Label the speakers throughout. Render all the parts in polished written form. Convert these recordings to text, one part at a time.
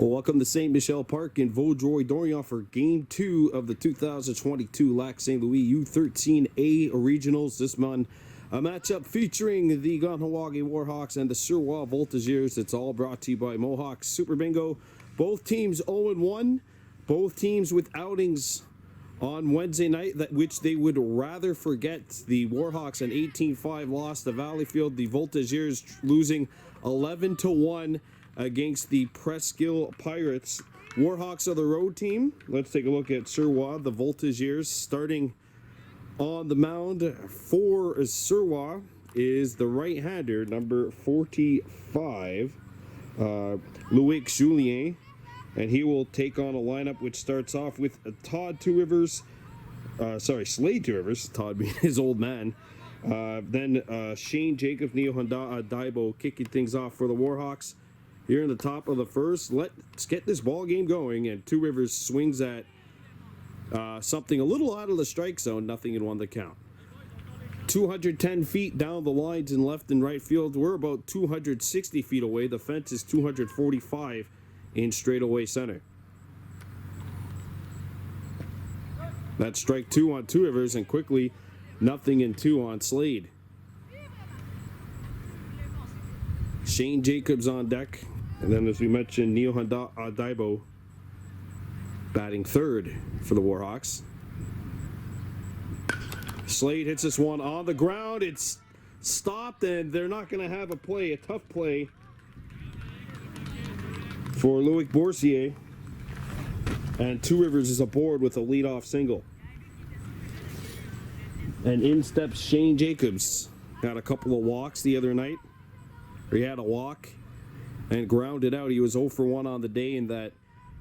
Speaker 1: Well, welcome to St. Michel Park in Vaudreuil-Dorion for Game 2 of the 2022 Lac St. Louis U13A Regionals. This month, a matchup featuring the Kahnawake Warhawks and the Suroit Voltigeurs. It's all brought to you by Mohawk Super Bingo. Both teams 0-1. Both teams with outings on Wednesday night, which they would rather forget. The Warhawks an 18-5 loss to Valleyfield. The Voltigeurs losing 11-1 against the Presqu'île Pirates. Warhawks are the road team. Let's take a look at Suroit, the Voltigeurs. Starting on the mound for Suroit is the right-hander, number 45, Loic Julien. And he will take on a lineup which starts off with Slade Two Rivers, Todd being his old man. Then Shane Jacobs, Neohanda Daibo kicking things off for the Warhawks. Here in the top of the first, let's get this ball game going. And Two Rivers swings at something a little out of the strike zone, nothing in one to count. 210 feet down the lines in left and right field. We're about 260 feet away. The fence is 245 in straightaway center. That's strike two on Two Rivers, and quickly 0-2 on Slade. Shane Jacobs on deck, and then as we mentioned, Neohanda Daibo batting third for the Warhawks. Slade hits this one on the ground. It's stopped, and they're not going to have a tough play for Loic Boursier, and Two Rivers is aboard with a leadoff single. And in steps Shane Jacobs. Had a couple of walks the other night. He had a walk and grounded out. He was 0 for 1 on the day in that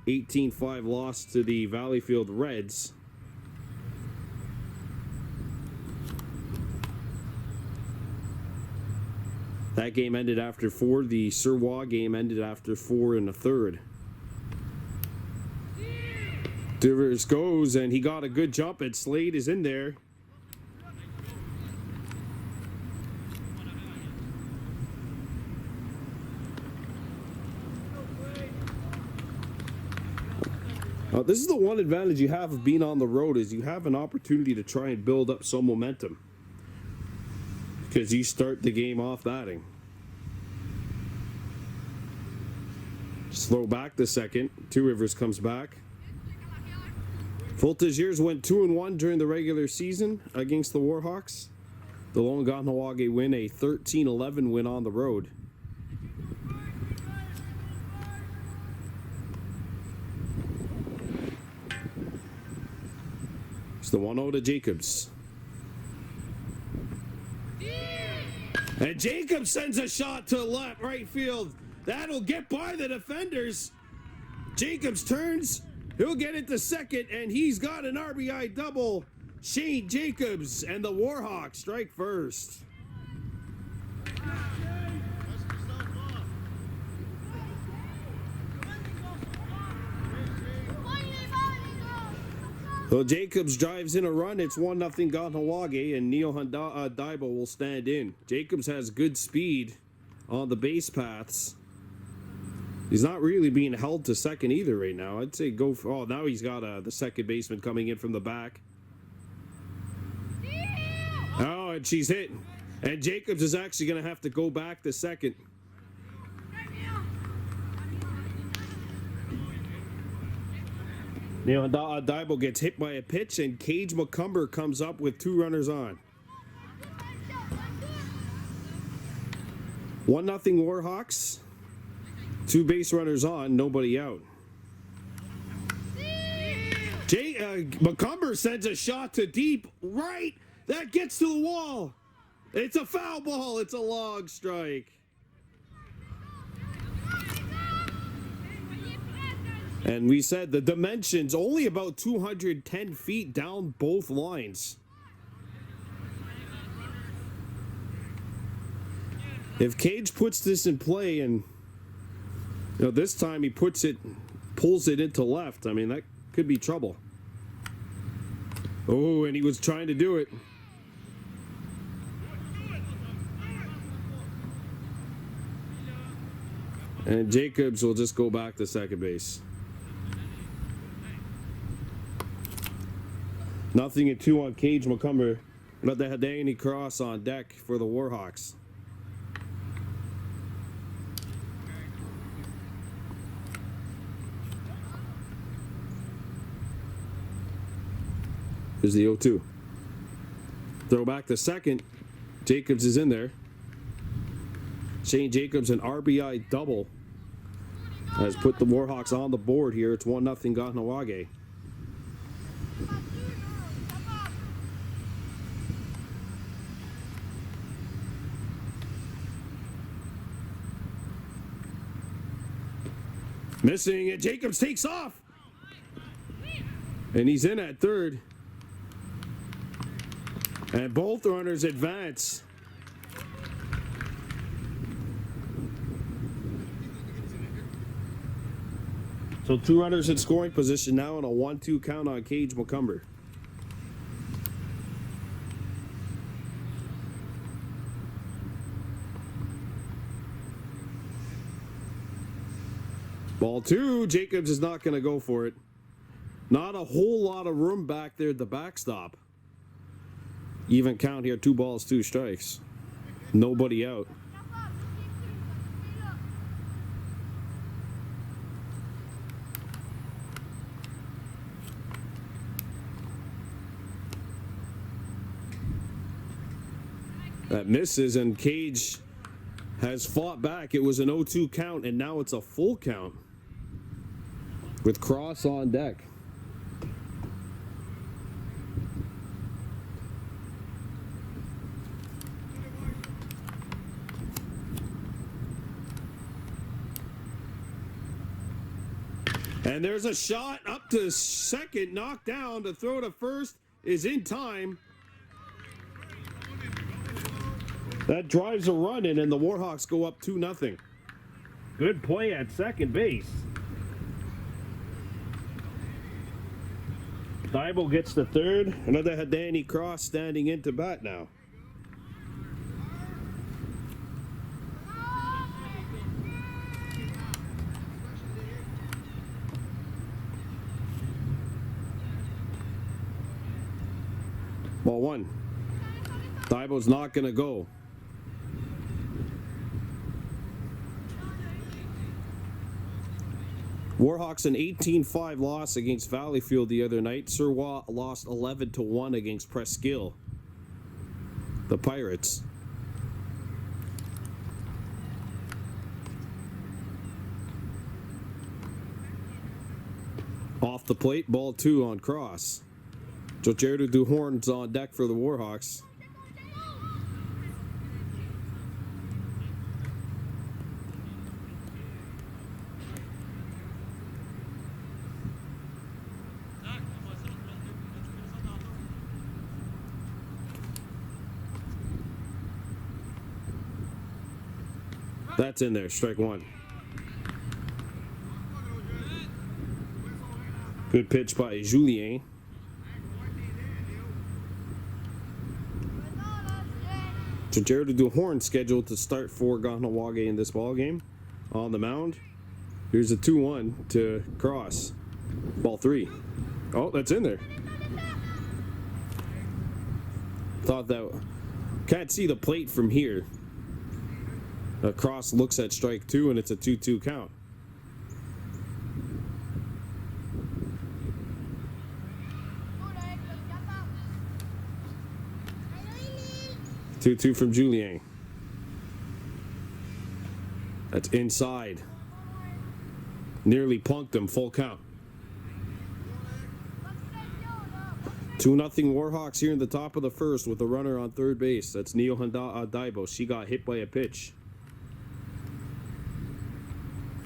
Speaker 1: 18-5 loss to the Valleyfield Reds. That game ended after 4. The Suroit game ended after 4 1/3. Two Rivers goes, and he got a good jump, and Slade is in there. This is the one advantage you have of being on the road, is you have an opportunity to try and build up some momentum, because you start the game off batting. Slow back the second. Two Rivers comes back. Voltigeurs went 2-1 during the regular season against the Warhawks. The lone Kahnawake win, a 13-11 win on the road. It's the 1-0 to Jacobs. And Jacobs sends a shot to left right field. That'll get by the defenders. Jacobs turns. He'll get it to second, and he's got an RBI double. Shane Jacobs and the Warhawks strike first. So Jacobs drives in a run. It's 1-0 Kahnawake, and Neohanda Daibo will stand in. Jacobs has good speed on the base paths. He's not really being held to second either right now. I'd say go for... Oh, now he's got the second baseman coming in from the back. Oh, and she's hit. And Jacobs is actually going to have to go back to second. Neohanda Daibo gets hit by a pitch, and Cage McCumber comes up with 2 runners on. 1-0 Warhawks. 2 base runners on, nobody out. McCumber sends a shot to deep right. That gets to the wall. It's a foul ball. It's a log strike. And we said the dimensions only about 210 feet down both lines. If Cage puts this in play, and this time he pulls it into left, I mean, that could be trouble. Oh, and he was trying to do it. And Jacobs will just go back to second base. 0-2 on Cage McCumber. But they had Danny Cross on deck for the Warhawks. Here's the 0-2. Throw back to second. Jacobs is in there. Shane Jacobs, an RBI double, has put the Warhawks on the board here. It's 1-0 Kahnawake. Missing, and Jacobs takes off. And he's in at third. And both runners advance. So 2 runners in scoring position now on a 1-2 count on Cage McCumber. Ball 2, Jacobs is not going to go for it. Not a whole lot of room back there at the backstop. Even count here, 2 balls, 2 strikes. Nobody out. That misses, and Cage has fought back. It was an 0-2 count, and now it's a full count with Cross on deck. And there's a shot up to second, knocked down. The throw to first is in time. That drives a run in, and the Warhawks go up 2-0. Good play at second base. Thibault gets the third. Another Danny Cross standing into bat now. Ball 1. Thibault's not going to go. Warhawks an 18-5 loss against Valleyfield the other night. Suroit lost 11-1 against Presqu'île. The Pirates. Off the plate, ball 2 on Cross. Jogerdo Duhorn's on deck for the Warhawks. That's in there, strike 1. Good pitch by Julien. Jogerdo Duhorn scheduled to start for Kahnawake in this ball game. On the mound, here's a 2-1 to Cross. Ball 3. Oh, that's in there. Thought that. Can't see the plate from here. Cross looks at strike 2, and it's a 2-2 count. Two from Julien. That's inside. Nearly punked him, full count. 2-0 Warhawks here in the top of the first with a runner on third base. That's Neil Daibo. She got hit by a pitch.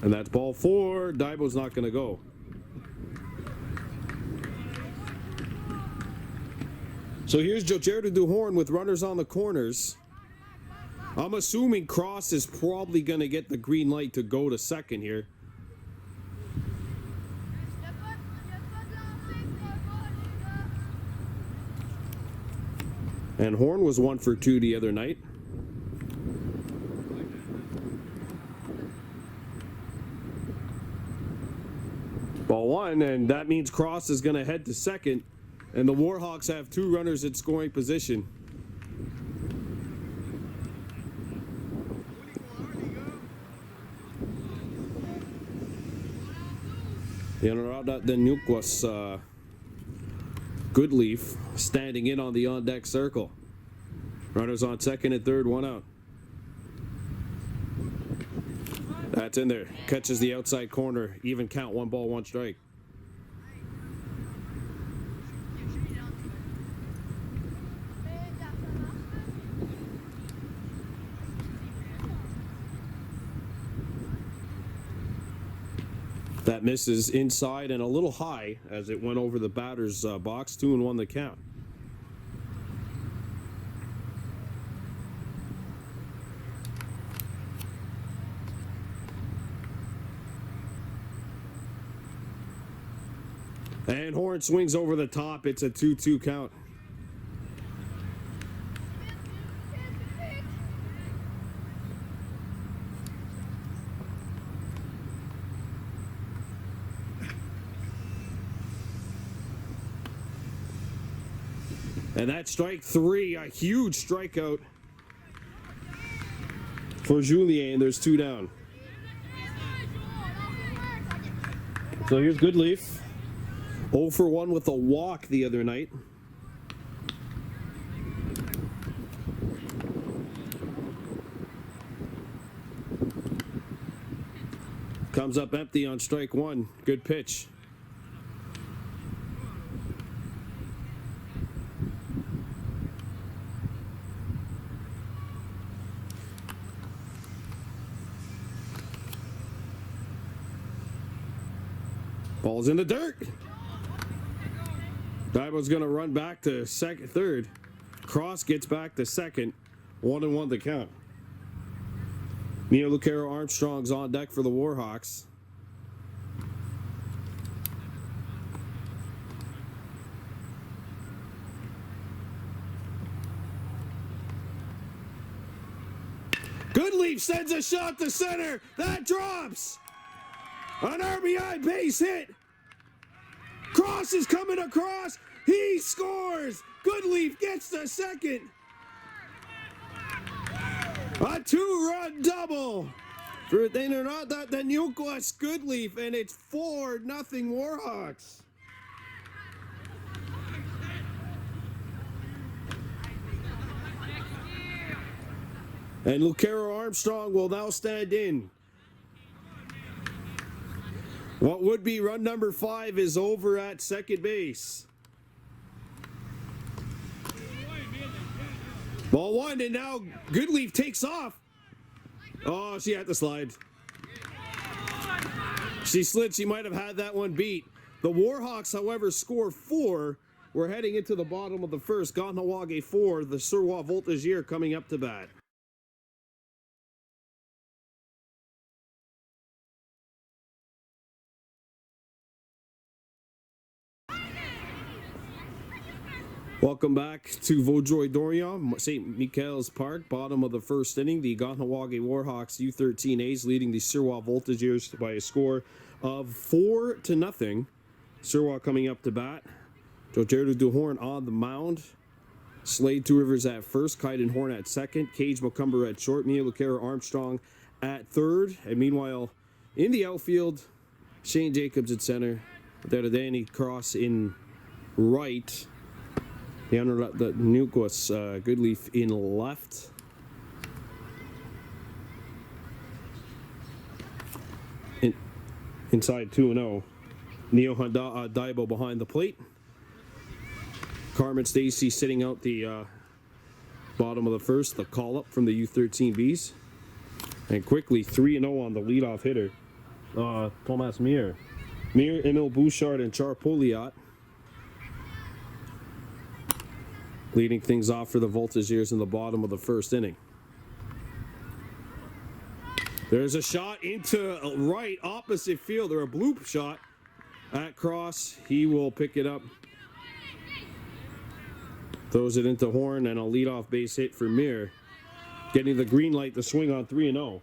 Speaker 1: And that's ball 4. Daibo's not going to go. So here's Jogerdo Duhorn with runners on the corners. I'm assuming Cross is probably going to get the green light to go to second here. And Horn was 1 for 2 the other night. Ball one, and that means Cross is going to head to second, and the Warhawks have 2 runners in scoring position. The nuke was Goodleaf standing in on the on-deck circle. Runners on second and third, 1 out. That's in there. Catches the outside corner. Even count, 1 ball, 1 strike. That misses inside and a little high as it went over the batter's box. 2-1 the count. And Horn swings over the top. It's a 2-2 count. And that's strike 3, a huge strikeout for Julien. There's 2 down. So here's Goodleaf. 0 for 1 with a walk the other night. Comes up empty on strike 1. Good pitch. Ball's in the dirt. Daibo's going to run back to third. Cross gets back to second. 1-1 the count. Neo Lucero Armstrong's on deck for the Warhawks. Goodleaf sends a shot to center. That drops. An RBI base hit. Cross is coming across. He scores. Goodleaf gets the second. A 2-run double for the Nucleus Goodleaf, and it's 4-0 Warhawks. And Lucero Armstrong will now stand in. What would be run number 5 is over at second base. Ball 1, and now Goodleaf takes off. Oh, she had to slide. She slid. She might have had that one beat. The Warhawks, however, score 4. We're heading into the bottom of the first. Kahnawake 4, the Suroit Voltigeurs coming up to bat. Welcome back to Voltigeurs, St. Michael's Park, bottom of the first inning. The Kahnawake Warhawks U13As leading the Suroit Voltigeurs by a score of 4-0. Suroit coming up to bat. Jojerdo Duhorn on the mound. Slade Two Rivers at first, Kaiden Horn at second, Cage McCumber at short, Mia Lucero Armstrong at third. And meanwhile, in the outfield, Shane Jacobs at center. Danny Cross in right. The Nucleus Goodleaf in left. Inside 2-0. Neo Daibo behind the plate. Carmen Stacy sitting out the bottom of the first. The call up from the U13Bs. And quickly 3-0 on the leadoff hitter. Thomas Mir. Mir, Emil Bouchard, and Char Poliat. Leading things off for the Voltigeurs in the bottom of the first inning. There's a shot into right opposite field, or a bloop shot at Cross. He will pick it up. Throws it into Horn, and a leadoff base hit for Mir. Getting the green light to swing on 3-0.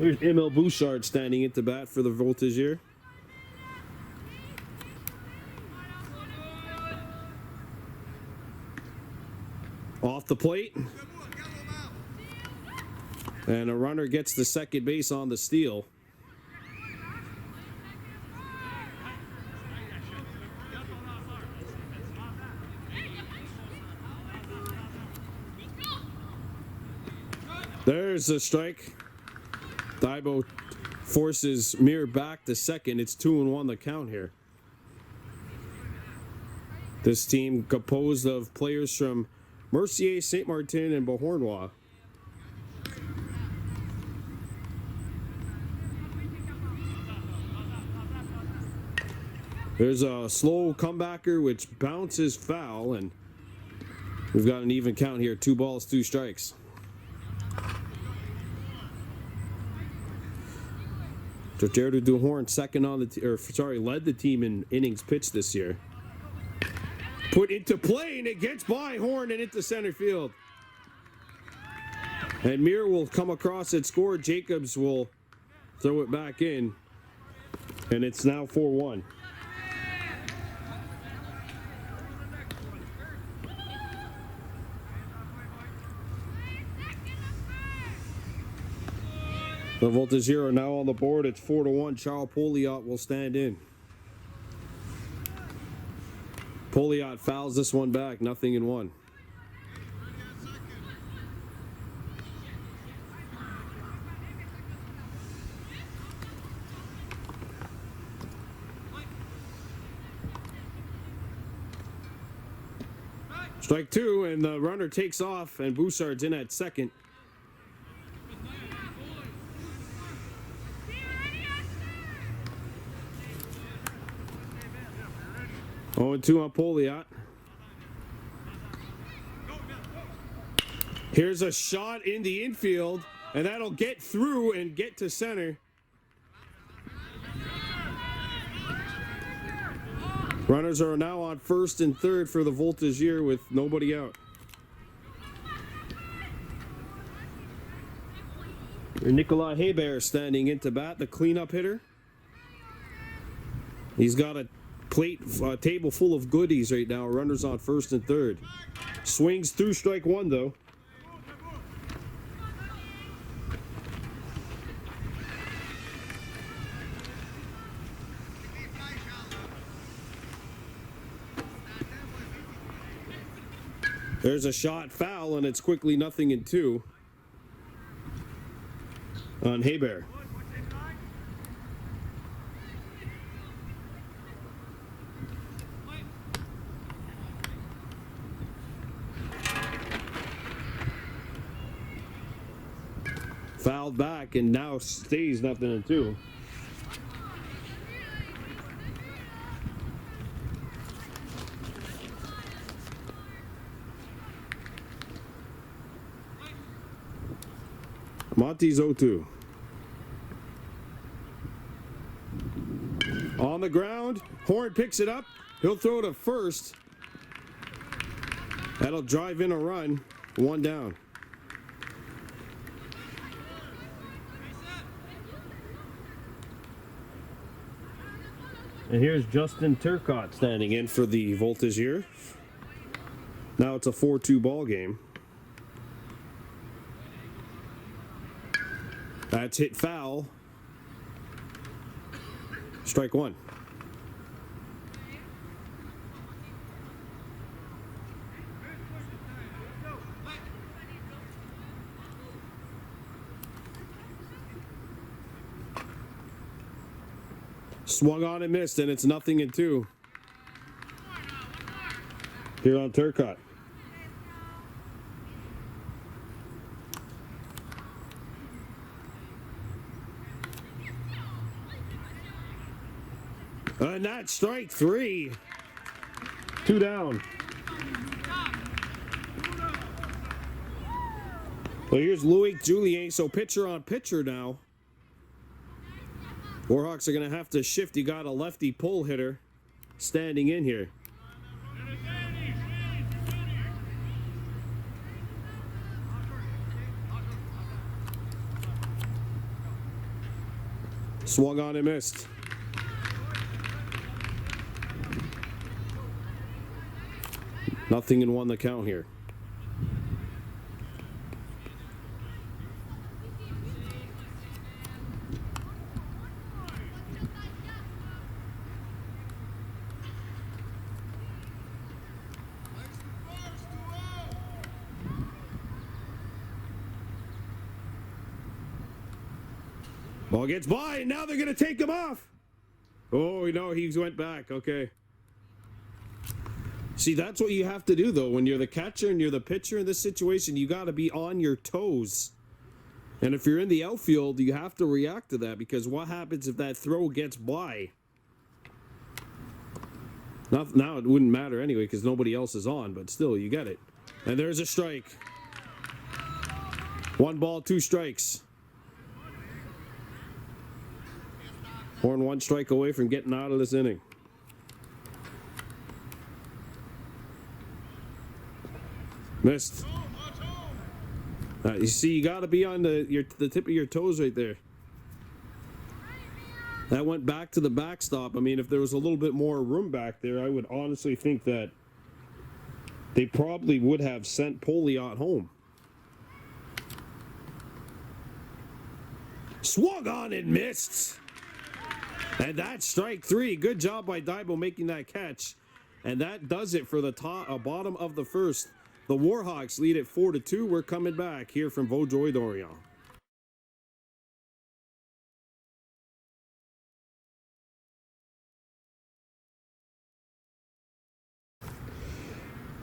Speaker 1: Here's Emil Bouchard standing at the bat for the Voltigeurs. Off the plate. And a runner gets the second base on the steal. There's a strike. Thibault forces Mir back to second. It's 2-1 the count here. This team composed of players from Mercier, Saint Martin, and Beauharnois. There's a slow comebacker which bounces foul, and we've got an even count here. 2 balls, 2 strikes. Gerardo Duhorn second on the led the team in innings pitched this year. Put into play, and it gets by Horn and into center field. And Mir will come across and score. Jacobs will throw it back in, and it's now 4-1. The Voltigeurs are now on the board. It's 4-1. Charles Pouliot will stand in. Pouliot fouls this one back. 0-1. Strike 2, and the runner takes off, and Bouchard's in at second. 0-2 on Pouliot. Here's a shot in the infield, and that'll get through and get to center. Runners are now on first and third for the Voltigeurs with nobody out. Nicolas Hebert standing into bat, the cleanup hitter. He's got a table full of goodies right now. Runners on first and third. Swings through strike 1 though. There's a shot foul, and it's quickly 0-2 on Hebert. Fouled back, and now stays 0-2. Monty's 0-2. On the ground, Horn picks it up. He'll throw to first. That'll drive in a run. 1 down. And here's Justin Turcotte standing in for the Voltigeurs. Now it's a 4-2 ball game. That's hit foul. Strike 1. Swung on and missed, and it's 0-2 here on Turcotte. And that's strike 3. 2 down. Well, here's Loic Julien, so pitcher on pitcher now. Warhawks are going to have to shift. You got a lefty pull hitter standing in here. Swung on and missed. Nothing in one the count here. Ball gets by, and now they're going to take him off. Oh, no, he went back. Okay. See, that's what you have to do, though. When you're the catcher and you're the pitcher in this situation, you got to be on your toes. And if you're in the outfield, you have to react to that, because what happens if that throw gets by? Now it wouldn't matter anyway, because nobody else is on, but still, you get it. And there's a strike. 1 ball, 2 strikes. Horn 1 strike away from getting out of this inning. Missed. You see, you got to be on the tip of your toes right there. That went back to the backstop. I mean, if there was a little bit more room back there, I would honestly think that they probably would have sent Poliot home. Swung on and missed. And that's strike 3. Good job by Daibo making that catch. And that does it for the bottom of the first. The Warhawks lead at 4-2. We're coming back here from Voltigeurs.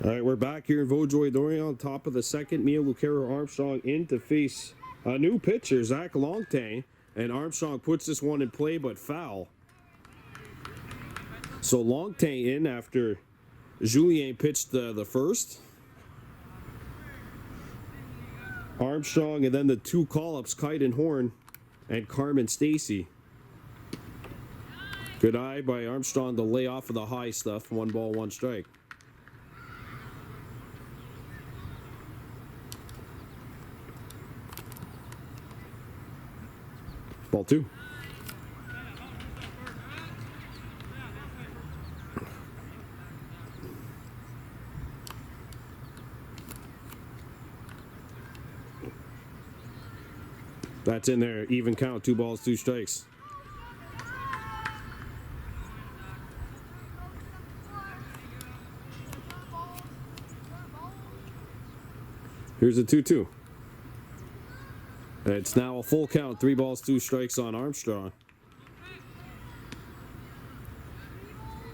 Speaker 1: All right, we're back here in Voltigeurs, top of the second. Mia Lucero Armstrong in to face a new pitcher, Zach Longtang. And Armstrong puts this one in play, but foul. So Longtang in after Julien pitched the first. Armstrong, and then the 2 call-ups, Kaiden Horn and Carmen Stacy. Good eye by Armstrong to lay off of the high stuff. 1 ball, 1 strike. Ball 2. That's in there. Even count. 2 balls, 2 strikes. Here's a 2-2. It's now a full count. 3 balls, 2 strikes on Armstrong.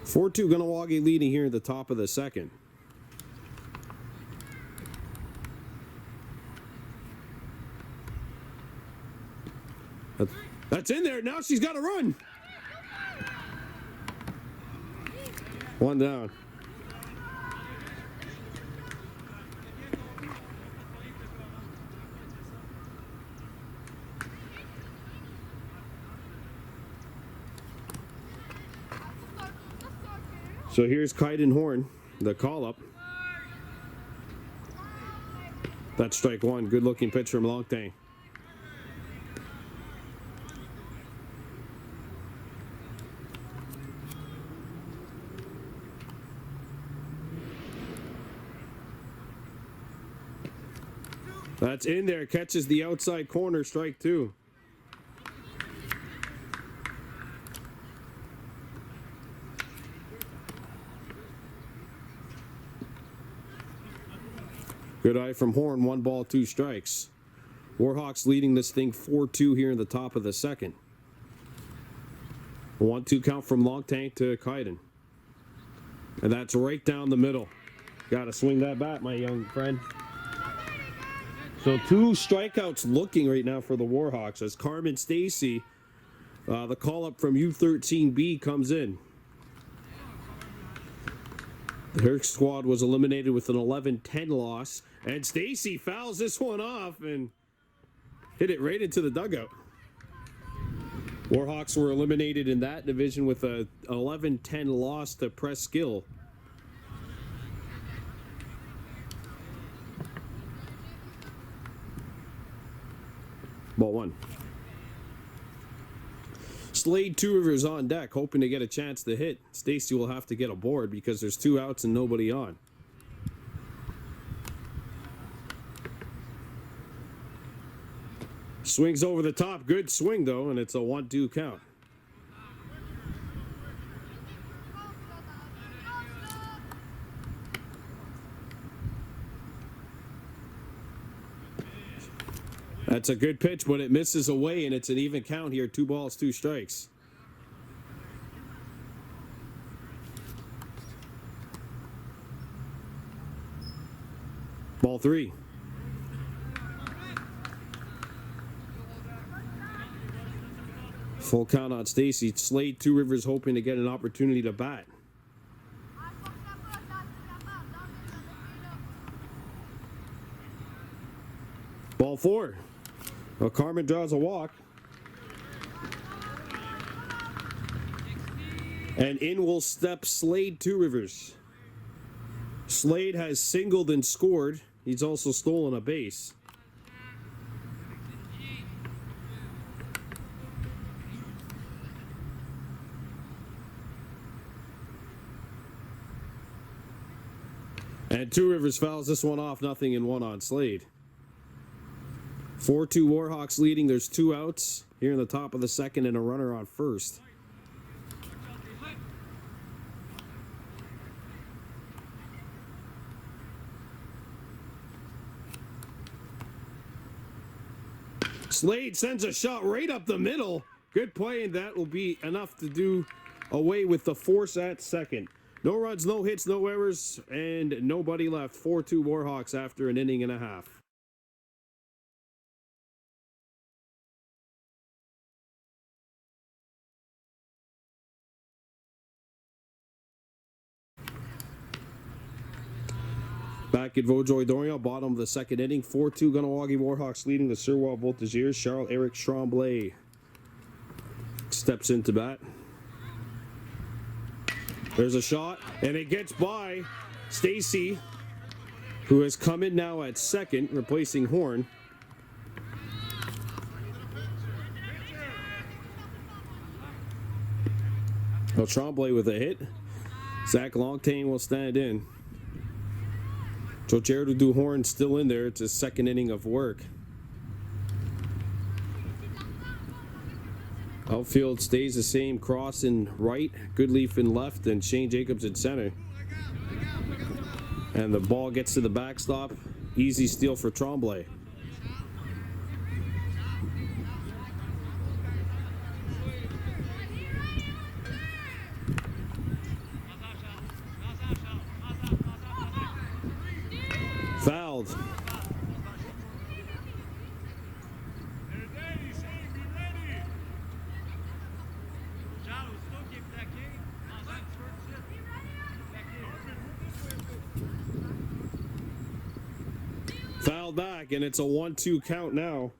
Speaker 1: 4-2 Kahnawake leading here at the top of the second. That's in there. Now she's got to run. 1 down. So here's Kaiden Horn, the call-up. That's strike 1. Good-looking pitch from Longtang. That's in there. Catches the outside corner. Strike 2. Good eye from Horn. 1 ball, 2 strikes. Warhawks leading this thing 4-2 here in the top of the second. 1-2 count from Longtang to Kaiden. And that's right down the middle. Got to swing that bat, my young friend. So 2 strikeouts looking right now for the Warhawks as Carmen Stacy, the call-up from U13B, comes in. Her squad was eliminated with an 11-10 loss, and Stacy fouls this one off and hit it right into the dugout. Warhawks were eliminated in that division with a 11-10 loss to Presqu'île. Ball 1. Slade Two Rivers on deck, hoping to get a chance to hit. Stacy will have to get aboard because there's 2 outs and nobody on. Swings over the top. Good swing, though, and it's a 1-2 count. That's a good pitch, but it misses away, and it's an even count here. 2 balls, 2 strikes. Ball 3. Full count on Stacy. Slade Two Rivers hoping to get an opportunity to bat. Ball 4. Well, Carmen draws a walk. And in will step Slade Two Rivers. Slade has singled and scored. He's also stolen a base. And Two Rivers fouls this one off, 0-1 on Slade. 4-2 Warhawks leading. There's 2 outs here in the top of the second and a runner on first. Slade sends a shot right up the middle. Good play, and that will be enough to do away with the force at second. No runs, no hits, no errors, and nobody left. 4-2 Warhawks after an inning and a half. Back at Voltigeurs, bottom of the second inning. 4-2 Kahnawake Warhawks leading the Suroit Voltigeurs. Charles-Eric Tremblay steps into bat. There's a shot, and it gets by Stacy, who has come in now at second, replacing Horn. Well, Tremblay with a hit. Zach Longtain will stand in. So Jared do Horn still in there. It's his second inning of work. Outfield stays the same. Cross in right, Goodleaf in left, and Shane Jacobs in center. And the ball gets to the backstop. Easy steal for Tremblay. Fouled. Fouled back, and it's a 1-2 count now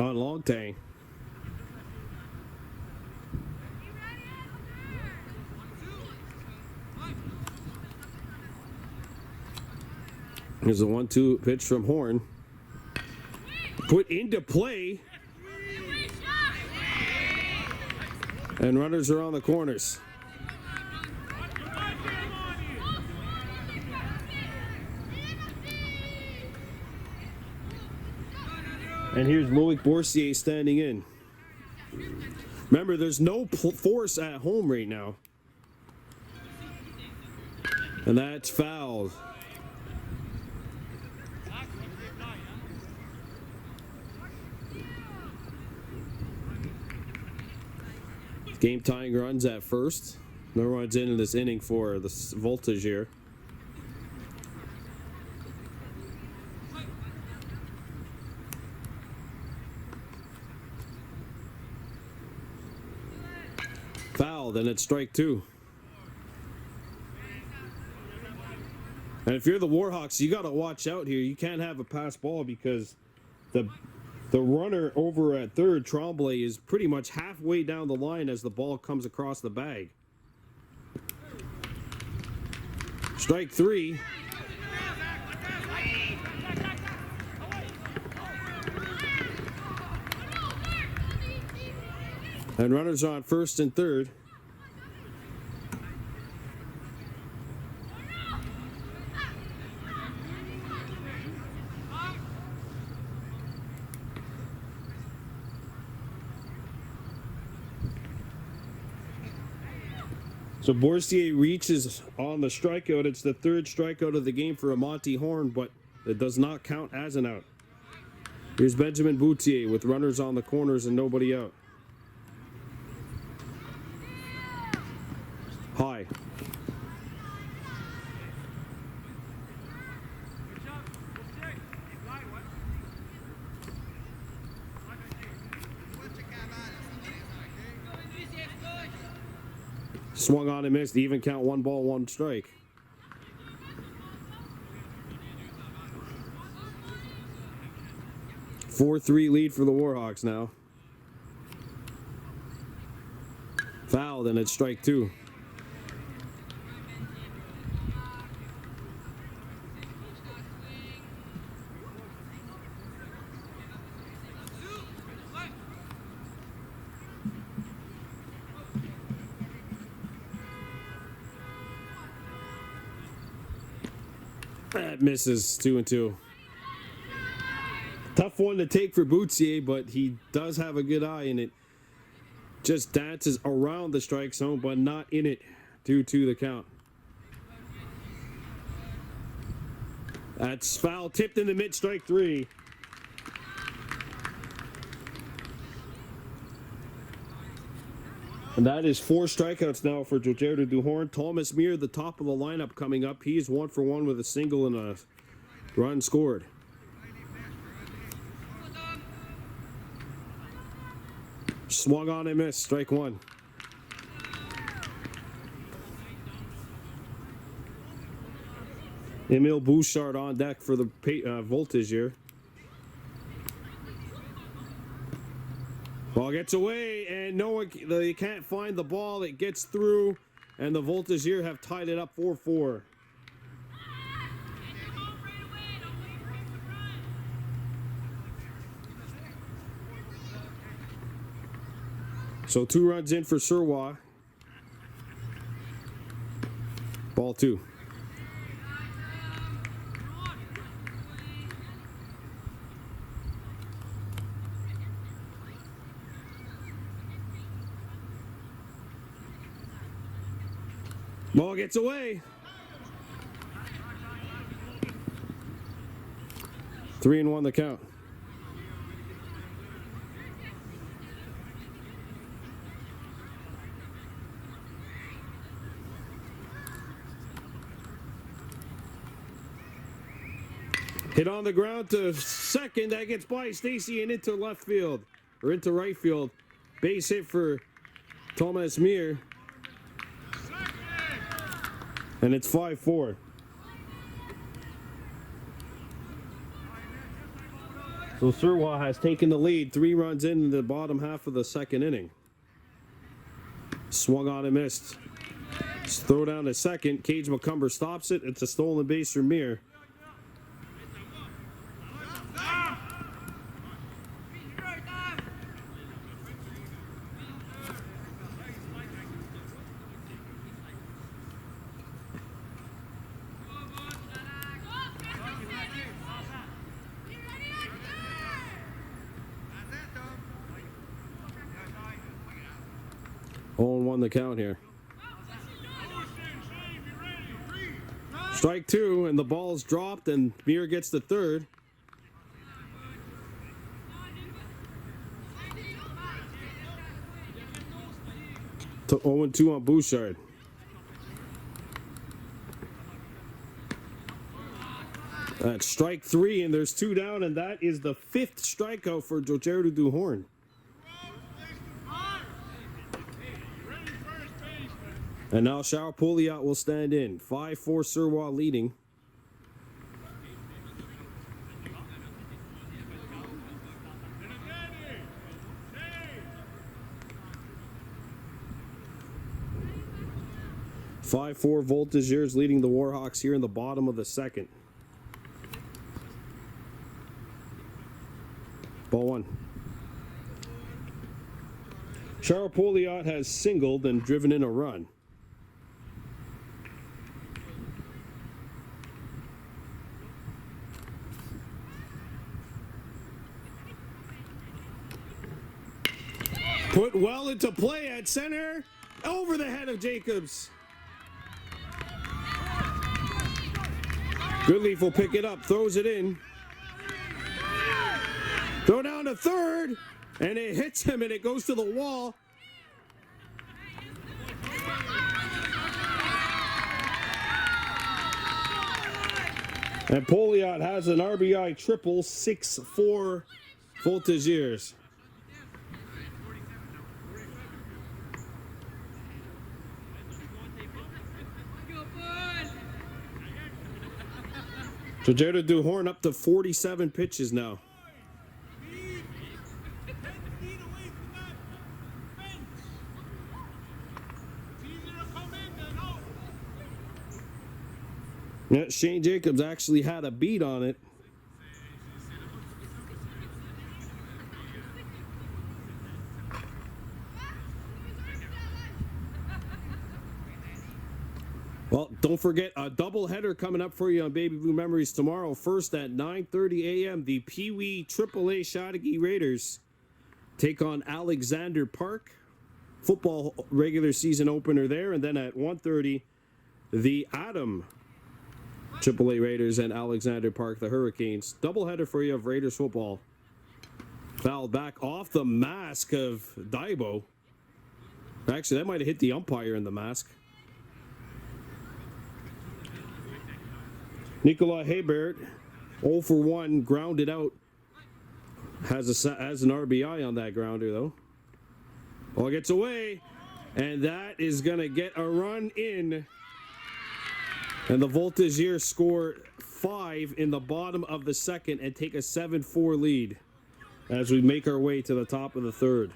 Speaker 1: on Longtain. Here's a 1-2 pitch from Horn. Put into play. And runners are on the corners. And here's Loic Boursier standing in. Remember, there's no force at home right now. And that's fouled. Game tying runs at first. No runs in this inning for the Voltigeurs. Fouled, and it's strike 2. And if you're the Warhawks, you got to watch out here. You can't have a pass ball because the runner over at third, Tremblay, is pretty much halfway down the line as the ball comes across the bag. Strike 3. And runners on first and third. So Borsier reaches on the strikeout. It's the third strikeout of the game for Monty Horn, but it does not count as an out. Here's Benjamin Boutier with runners on the corners and nobody out. High. Swung on and missed. Even count, 1 ball, 1 strike. Four-3 lead for the Warhawks now. Fouled, and it's strike 2. That misses. 2-2. Tough one to take for Boutier, but he does have a good eye, and it just dances around the strike zone, but not in it. 2-2 the count. That's foul, tipped in the mid, strike 3. And that is 4 strikeouts now for Gilberto Duhorn. Thomas Muir, the top of the lineup coming up. He's 1 for 1 with a single and a run scored. Swung on and missed, strike 1. Emile Bouchard on deck for the Voltigeurs. Ball gets away, and no one, they can't find the ball. It gets through, and the Voltigeurs have tied it up 4-4. So 2 runs in for Suroit. Ball 2. Ball gets away. 3-1 the count. Hit on the ground to second. That gets by Stacy and into left field, or into right field. Base hit for Thomas Muir. And it's 5-4. So Suroit has taken the lead. 3 runs in the bottom half of the second inning. Swung on and missed. Throw down to second. Cage McCumber stops it. It's a stolen base for Muir. On the count here. Strike 2, and the ball's dropped, and Muir gets the third. To 0-2 on Bouchard. That's strike 3, and there's 2 down, and that is the 5th strikeout for Gilberto Duhorn. And now Charles Pouliot will stand in. 5-4 Suroit leading. (5-4) Voltigeurs leading the Warhawks here in the bottom of the second. Ball 1. Charles Pouliot has singled and driven in a run. Put well into play at center. Over the head of Jacobs. Goodleaf will pick it up, throws it in. Throw down to third, and it hits him, and it goes to the wall. And Pouliot has an RBI triple, 6-4 Voltigeurs. So Jared Duhorn up to 47 pitches now. Yeah, Shane Jacobs actually had a beat on it. Well, don't forget a doubleheader coming up for you on Baby Blue Memories tomorrow. First at 9:30 a.m., the Pee Wee AAA Chateauguay Raiders take on Alexander Park. Football regular season opener there. And then at 1:30, the Adam AAA Raiders and Alexander Park, the Hurricanes. Doubleheader for you of Raiders football. Fouled back off the mask of Daibo. Actually, that might have hit the umpire in the mask. Nicolas Hebert, 0 for 1, grounded out. Has an RBI on that grounder, though. Ball gets away, and that is going to get a run in. And the Voltigeurs score 5 in the bottom of the second and take a 7-4 lead as we make our way to the top of the third.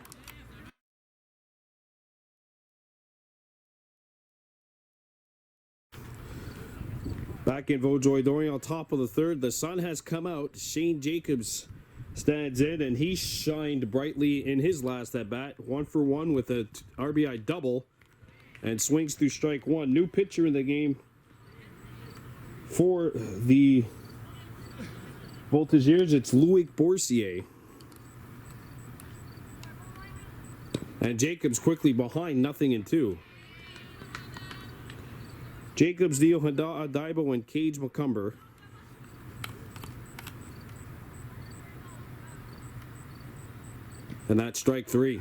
Speaker 1: Back in Vaudreuil-Dorion on top of the third. The sun has come out. Shane Jacobs stands in, and he shined brightly in his last at bat. 1 for 1 with a RBI double and swings through strike one. New pitcher in the game for the Voltigeurs. It's Loic Boursier. And Jacobs quickly behind, 0-2. Jacobs, Dio Hada, Daibo, and Cage McCumber. And that's strike 3.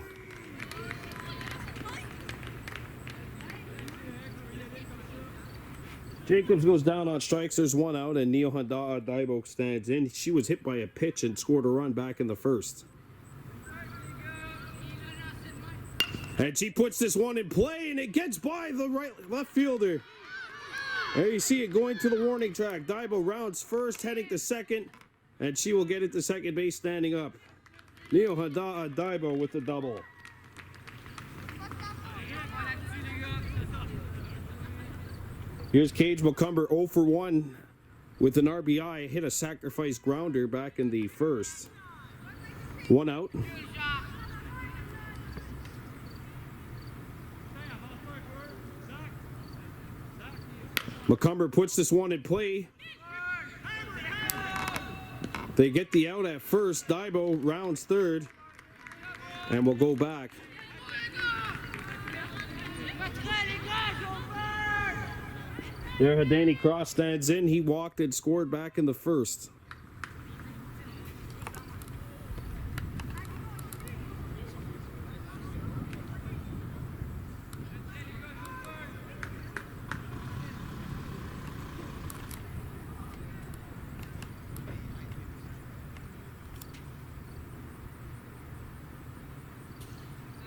Speaker 1: Jacobs goes down on strikes. There's 1 out, and Neo Hada Daibo stands in. She was hit by a pitch and scored a run back in the first. And she puts this one in play, and it gets by the left fielder. There you see it going to the warning track. Daibo rounds first, heading to second, and she will get it to second base standing up. Neo Hada Daibo with the double. Here's Cage McCumber, 0 for 1 with an RBI. Hit a sacrifice grounder back in the first. 1 out. McCumber puts this one in play. They get the out at first. Daibo rounds third and will go back. There, Hidani Cross stands in. He walked and scored back in the first.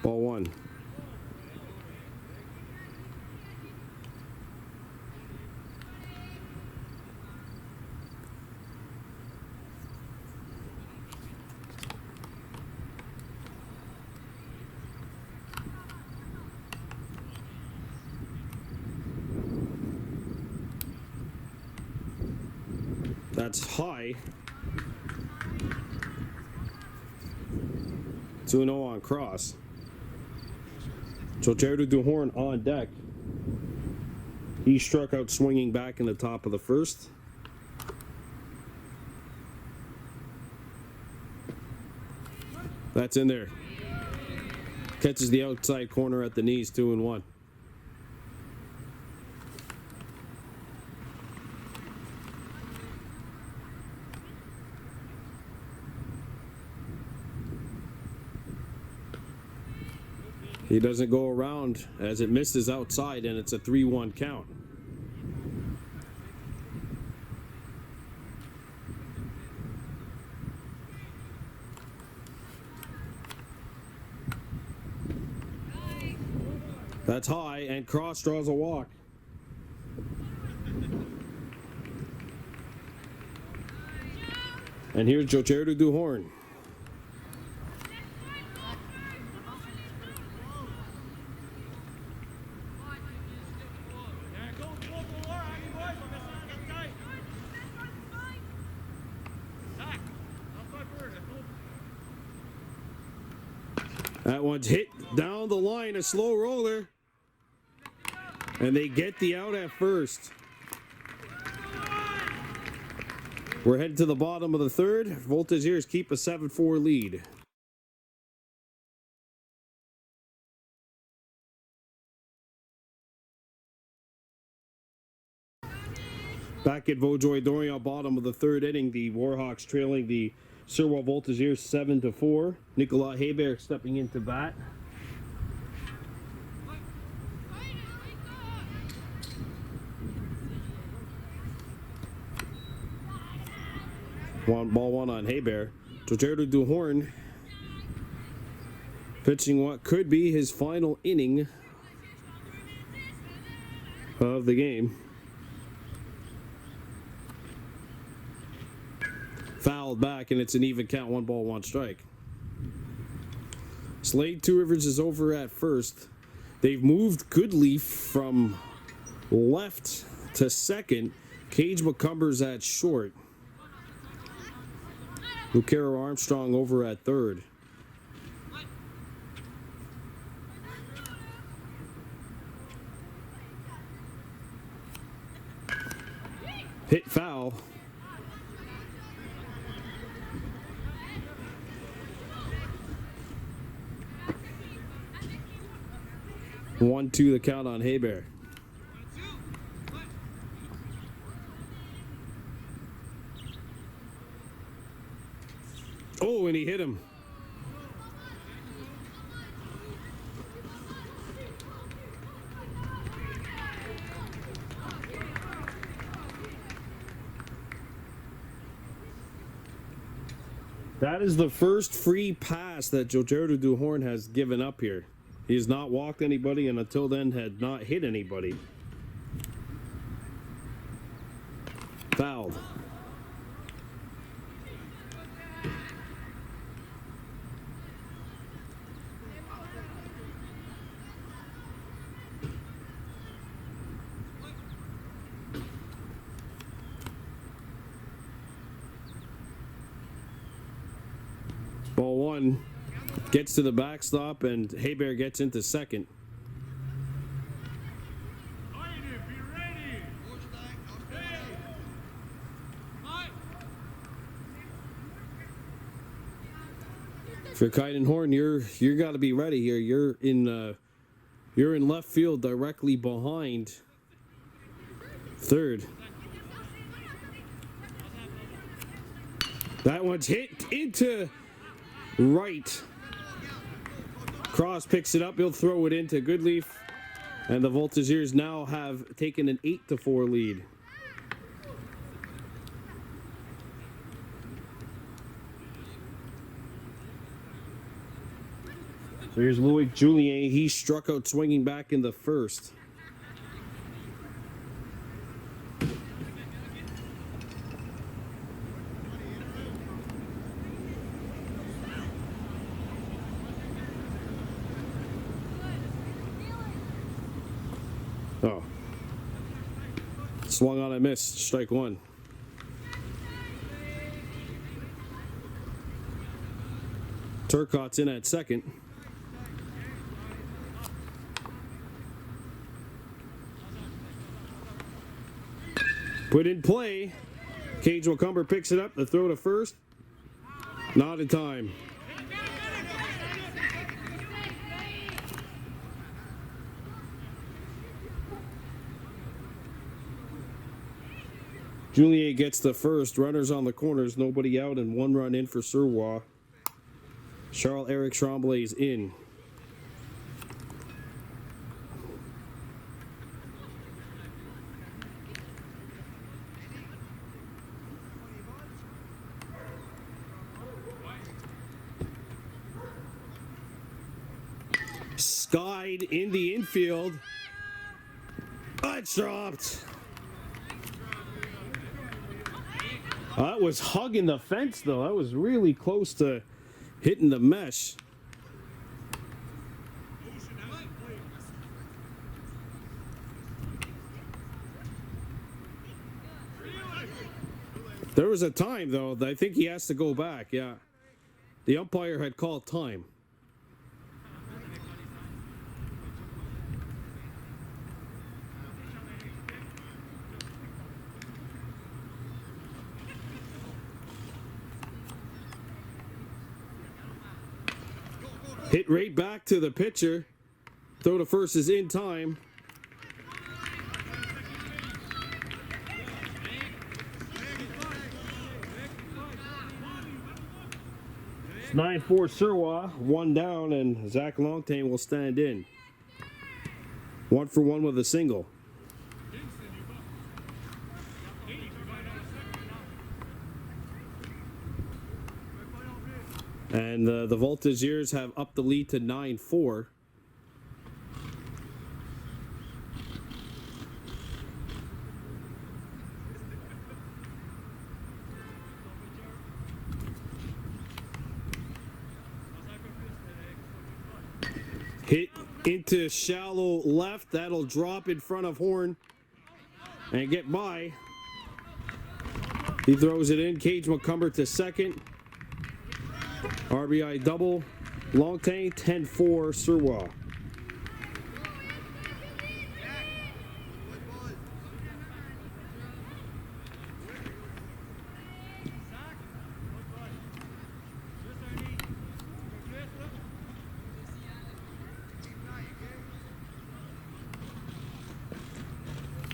Speaker 1: Ball 1. That's high. 2-0 on Cross. Jocherdo Duhorn on deck. He struck out swinging back in the top of the first. That's in there. Catches the outside corner at the knees, 2-1. He doesn't go around as it misses outside, and it's a 3-1 count. That's high, and Cross draws a walk. And here's Jocherdo Duhorn. That one's hit down the line, a slow roller. And they get the out at first. We're headed to the bottom of the third. Voltigeurs keep a 7-4 lead. Back at Vaudreuil-Dorion, bottom of the third inning, the Warhawks trailing the Suroit Voltigeurs 7-4. Nicolas Hebert stepping into bat. Ball one on Hebert. Jocherdo Duhorn pitching what could be his final inning of the game. Fouled back, and it's an even count, 1-1 strike. Slade Two Rivers is over at first. They've moved Goodleaf from left to second. Cage McCumber's at short. Lucero Armstrong over at third. Hit foul. One, two, the count on Hebert. Oh, and he hit him. That is the first free pass that Jocherdo Duhorn has given up here. He has not walked anybody, and until then had not hit anybody. Fouled. Ball one gets to the backstop, and Hebert gets into second. For Kahnawake, you're got to be ready here. You're in left field, directly behind third. That one's hit into right. Cross picks it up. He'll throw it into Goodleaf, and the Voltigeurs now have taken an 8-4 lead. So here's Louis Julien. He struck out swinging back in the first. Oh. Swung on and missed. Strike one. Turcotte's in at second. Put in play. Cage McCumber picks it up. The throw to first. Not in time. Juliet gets the first. Runners on the corners. Nobody out and 1 run in for Suroit. Charles-Eric Tremblay is in. Skied in the infield. It's dropped. That was hugging the fence, though. That was really close to hitting the mesh. There was a time, though, that I think he has to go back, yeah. The umpire had called time. Hit right back to the pitcher. Throw to first is in time. It's 9-4 Suroit, 1 down, and Zach Longtain will stand in. 1 for 1 with a single. And the Voltigeurs have upped the lead to 9-4. Hit into shallow left. That'll drop in front of Horn and get by. He throws it in. Cage McCumber to second. RBI double. Longtain, 10-4 Suroit.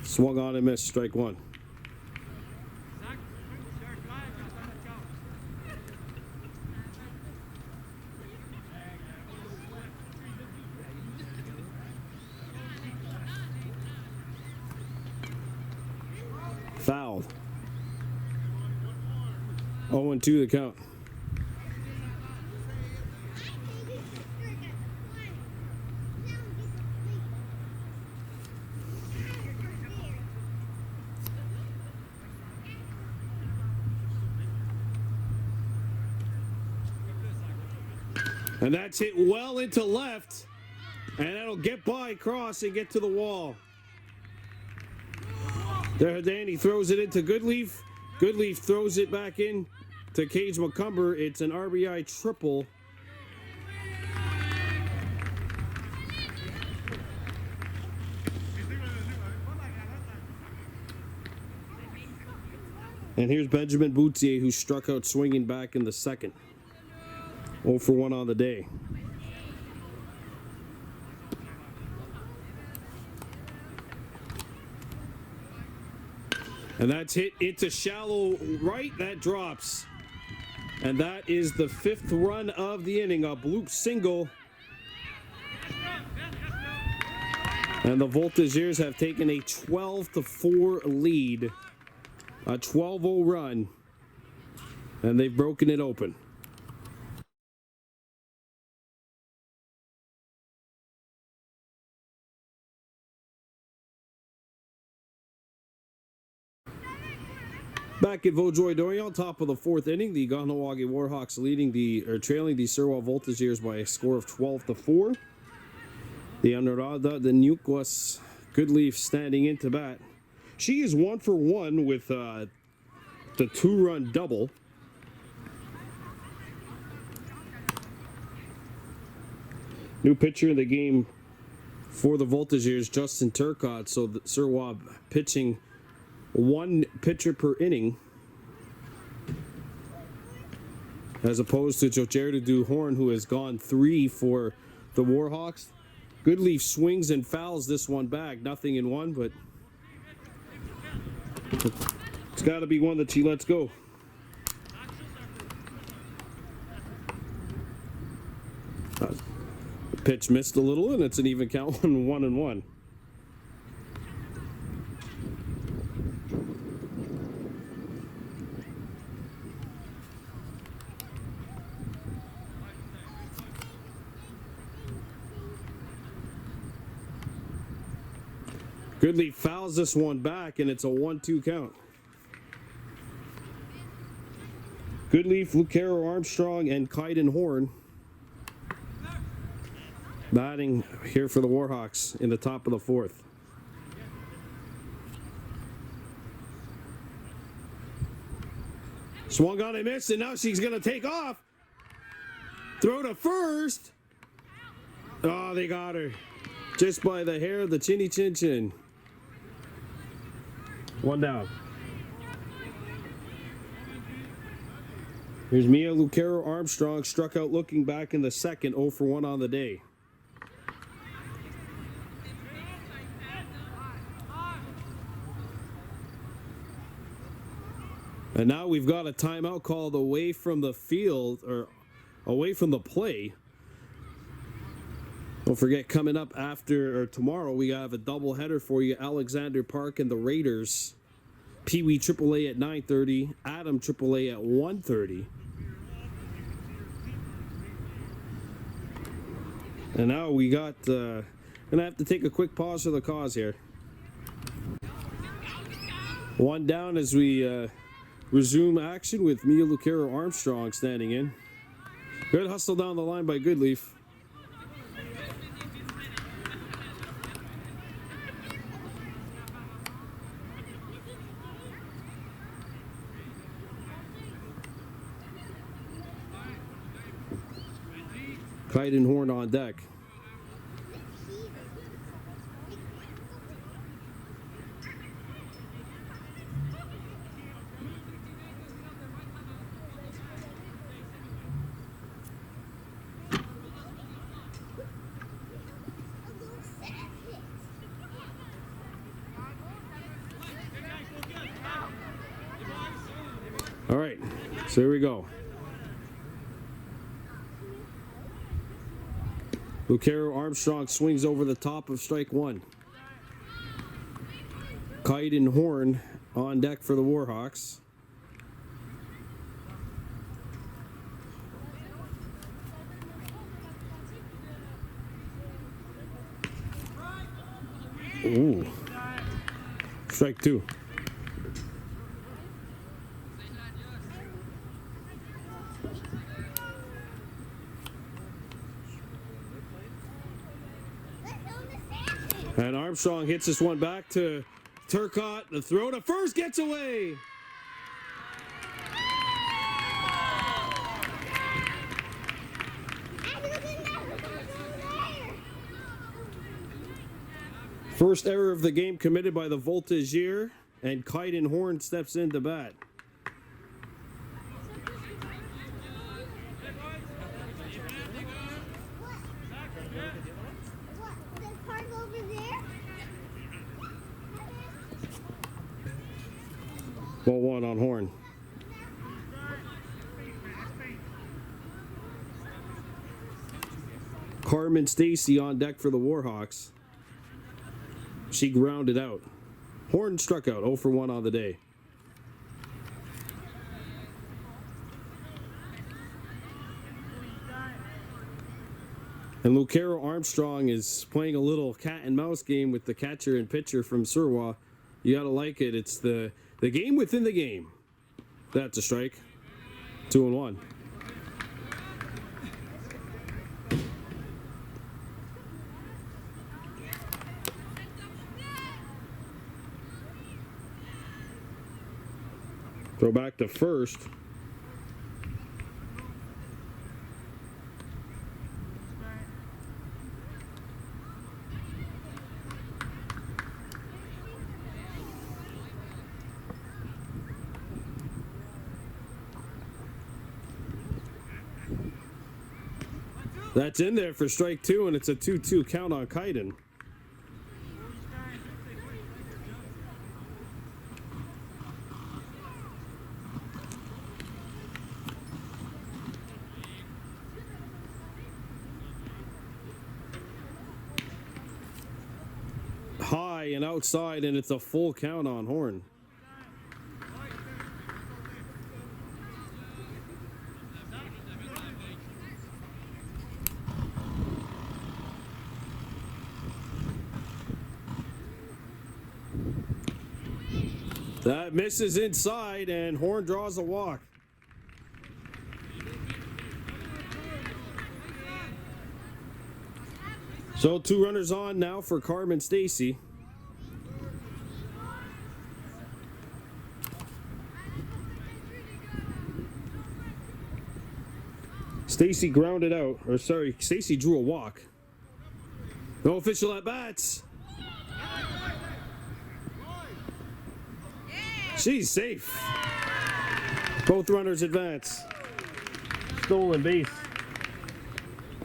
Speaker 1: Swung on and missed, strike 1. Fouled. 0-2 the count. And that's hit well into left. And that'll get by cross and get to the wall. There, Danny throws it into Goodleaf. Goodleaf throws it back in to Cage McCumber. It's an RBI triple. And here's Benjamin Boutier, who struck out swinging back in the second. 0 for 1 on the day. And that's hit into shallow right. That drops. And that is the 5th run of the inning. A bloop single. And the Voltigeurs have taken a 12-4 lead. A 12-0 run. And they've broken it open. Back at Vaudreuil-Dorion, top of the 4th inning, the Kahnawake Warhawks trailing the Suroit Voltigeurs by a score of 12-4. The Honorada de Nuquas Goodleaf standing into bat. She is 1 for 1 with the 2-run double. New pitcher in the game for the Voltigeurs, Justin Turcotte. So the Suroit pitching one pitcher per inning, as opposed to Jojerdu Horn, who has gone 3 for the Warhawks. Goodleaf swings and fouls this one back. Nothing in one, but it's got to be one that she lets go. The pitch missed a little, and it's an even count, 1-1. Goodleaf fouls this one back, and it's a 1-2 count. Goodleaf, Lucero, Armstrong, and Kaiden Horn batting here for the Warhawks in the top of the 4th. Swung on and missed, and now she's going to take off. Throw to first. Oh, they got her. Just by the hair of the chinny chin chin. 1 down. Here's Mia Lucero Armstrong, struck out looking back in the second, 0 for 1 on the day. And now we've got a timeout called away from the field, or away from the play. Don't forget, coming up after, or tomorrow, we have a doubleheader for you. Alexander Park and the Raiders. Pee Wee AAA at 9:30. Adam AAA at 1:30. And now we got, gonna have to take a quick pause for the cause here. 1 down as we resume action with Mia Lucero Armstrong standing in. Good hustle down the line by Goodleaf. Kaiden Horn on deck. All right, so here we go. Lucero Armstrong swings over the top of strike 1. Kaiden Horn on deck for the Warhawks. Ooh. Strike 2. And Armstrong hits this one back to Turcotte. The throw to first gets away. First error of the game committed by the Voltigeurs, and Kaiden Horn steps in to bat. Ball 1 on Horn. Carmen Stacy on deck for the Warhawks. She grounded out. Horn struck out, 0 for 1 on the day. And Lucero Armstrong is playing a little cat and mouse game with the catcher and pitcher from Suroit. You gotta like it. It's the game within the game. That's a strike. 2-1. Throw back to first. That's in there for strike 2, and it's a 2-2 count on Kaiden. High and outside, and it's a full count on Horn. That misses inside, and Horn draws a walk. So 2 runners on now for Carmen Stacy. Stacy grounded out, or sorry, Stacy drew a walk. No official at bats. She's safe. Both runners advance. Stolen base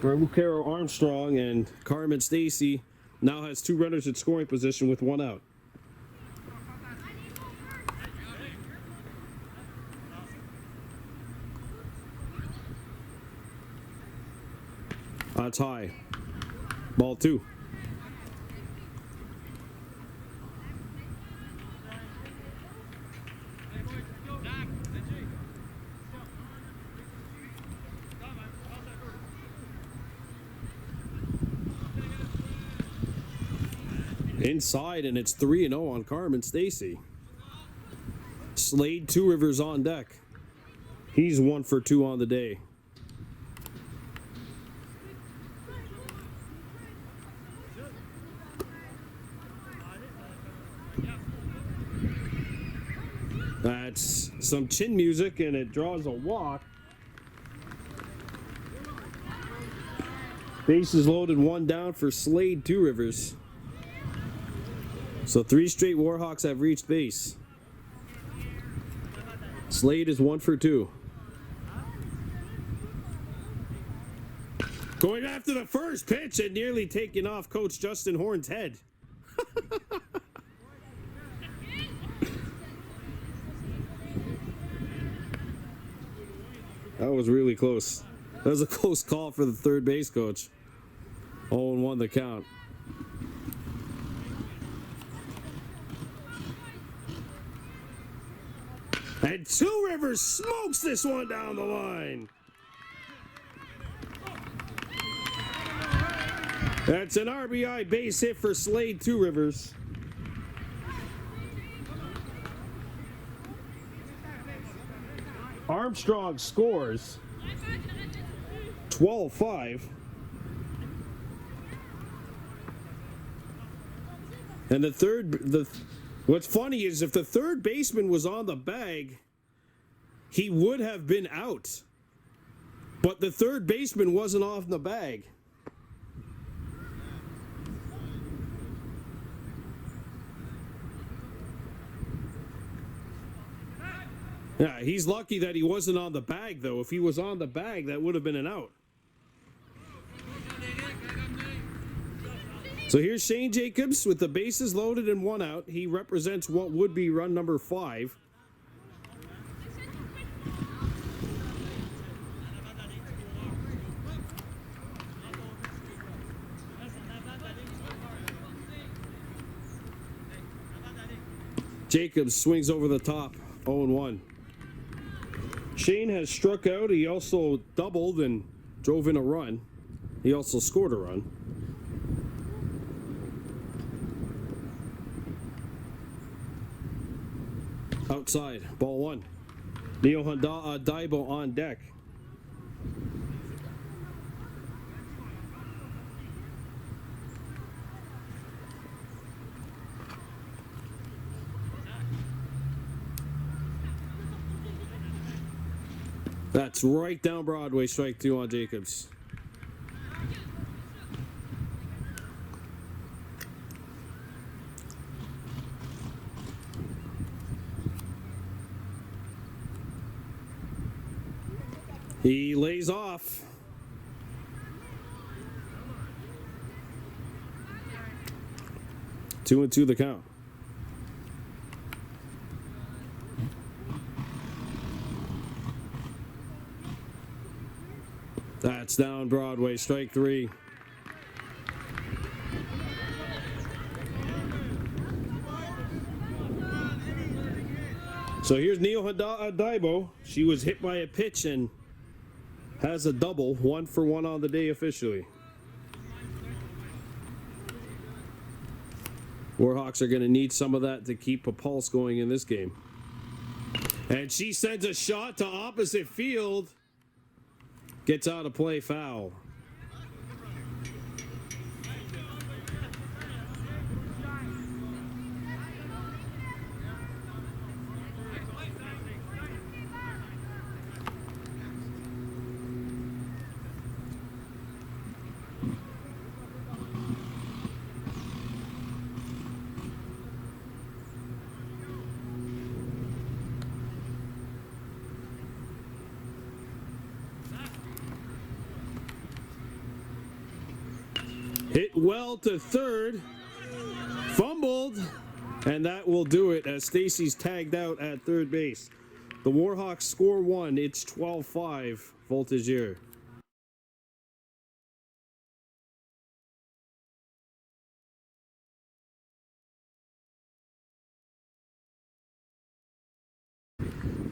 Speaker 1: for Lucero Armstrong, and Carmen Stacy now has 2 runners at scoring position with 1 out. That's high. Ball 2. Inside, and it's 3-0 on Carmen Stacy. Slade Two Rivers on deck. He's 1 for 2 on the day. That's some chin music, and it draws a walk. Bases loaded, 1 down for Slade Two Rivers. So 3 straight Warhawks have reached base. Slade is 1 for 2. Going after the first pitch and nearly taking off Coach Justin Horn's head. That was really close. That was a close call for the third base coach. 0-1 the count. And Two Rivers smokes this one down the line. That's an RBI base hit for Slade Two Rivers. Armstrong scores 12-5. And what's funny is if the third baseman was on the bag, he would have been out. But the third baseman wasn't off the bag. Yeah, he's lucky that he wasn't on the bag, though. If he was on the bag, that would have been an out. So here's Shane Jacobs with the bases loaded and 1 out. He represents what would be run number 5. Jacobs swings over the top, 0-1. Shane has struck out. He also doubled and drove in a run. He also scored a run. Outside, ball 1. Neo Daibo on deck. That's right down Broadway, strike 2 on Jacobs. He lays off. 2-2 the count. That's down Broadway, strike 3. So here's Neil Daibo. She was hit by a pitch and has a double, 1-for-1 on the day officially. Warhawks are going to need some of that to keep a pulse going in this game. And she sends a shot to opposite field. Gets out of play, foul. Hit well to third, fumbled, and that will do it as Stacy's tagged out at third base. The Warhawks score 1. It's 12-5 Voltigeurs.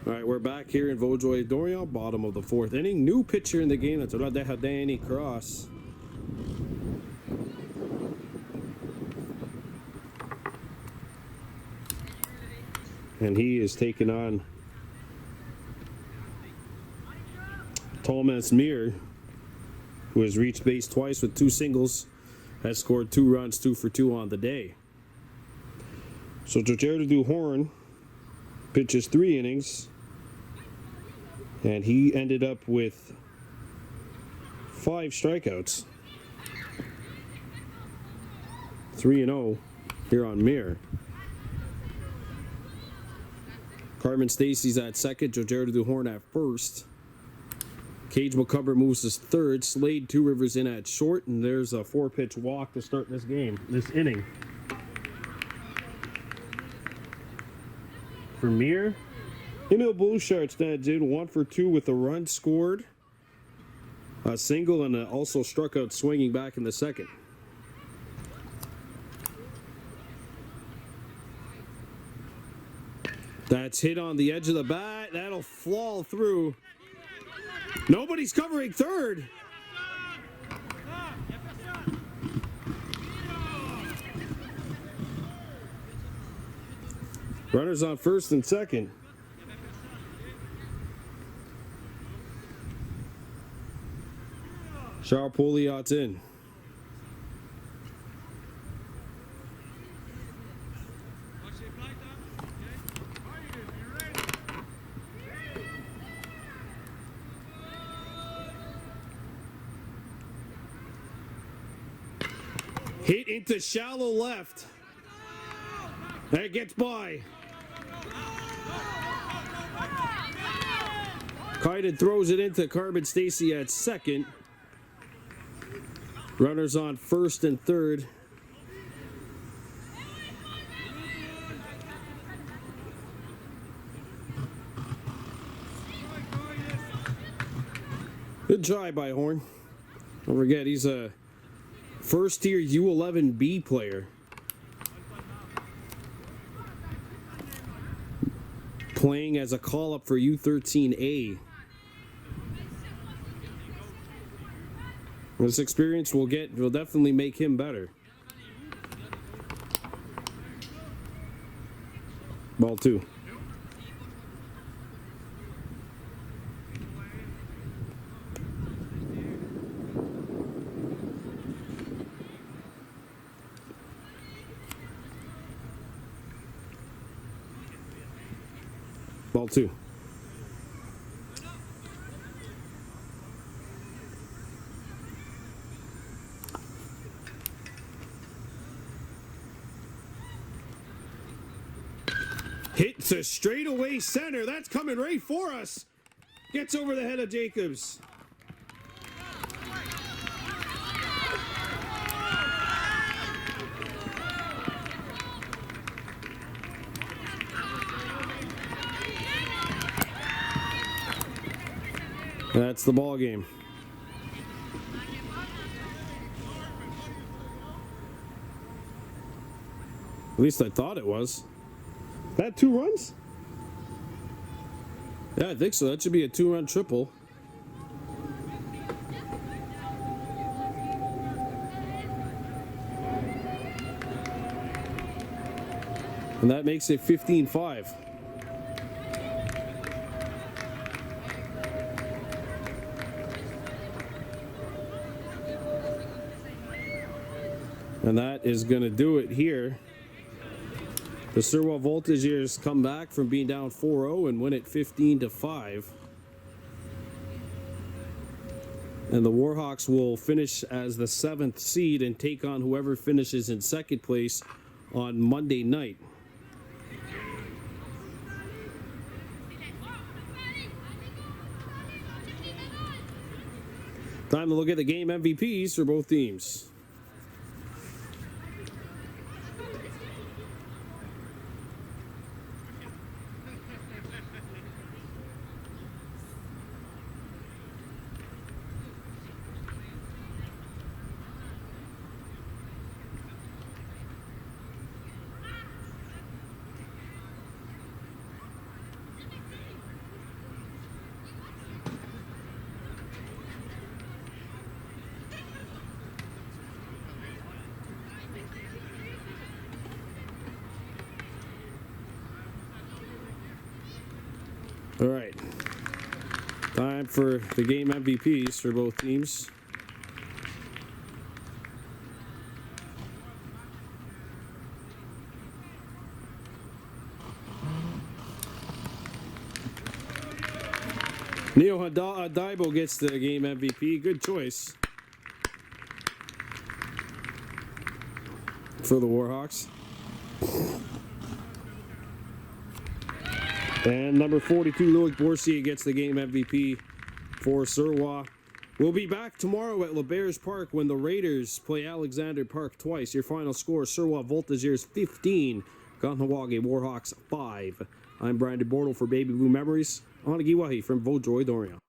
Speaker 1: All right, we're back here in Voltigeurs-Dorion, bottom of the 4th inning. New pitcher in the game, that's Danny Cross. And he is taking on Thomas Mir, who has reached base twice with 2 singles, has scored 2 runs, 2 for 2 on the day. So Georgier Duhorn pitches 3 innings, and he ended up with 5 strikeouts. 3-0 here on Mir. Carmen Stacy's at second, Georgier Duhorn at first. Cage McCumber moves to third, Slade Two Rivers in at short, and there's a 4-pitch walk to start this game, this inning. For Mir, Emil Bouchard stands in 1 for 2 with a run scored, a single, and also struck out swinging back in the second. That's hit on the edge of the bat. That'll fall through. Nobody's covering third. Runners on first and second. Charles Pouliot's in. Hit into shallow left. That gets by. Kyden throws it into Carmen Stacy at second. Runners on first and third. Good try by Horn. Don't forget, he's a first-tier U11B player. Playing as a call-up for U13A. This experience will definitely make him better. Ball 2. Ball 2. Hits a straightaway center. That's coming right for us. Gets over the head of Jacobs. That's the ball game. At least I thought it was. That 2 runs? Yeah, I think so. That should be a 2-run triple. And that makes it 15-5. And that is going to do it here. The Suroit Voltigeurs come back from being down 4-0 and win it 15-5. And the Warhawks will finish as the 7th seed and take on whoever finishes in 2nd place on Monday night. Time to look at the game MVPs for both teams. All right, time for the game MVPs for both teams. Neo Daibo gets the game MVP. Good choice for the Warhawks. And number 42, Loic Boursier, gets the game MVP for Suroit. We'll be back tomorrow at LeBears Park when the Raiders play Alexander Park twice. Your final score, Suroit Voltigeurs 15, Kahnawake Warhawks 5. I'm Brian DeBortle for Baby Blue Memories. Anagiwahi from Voltigeurs.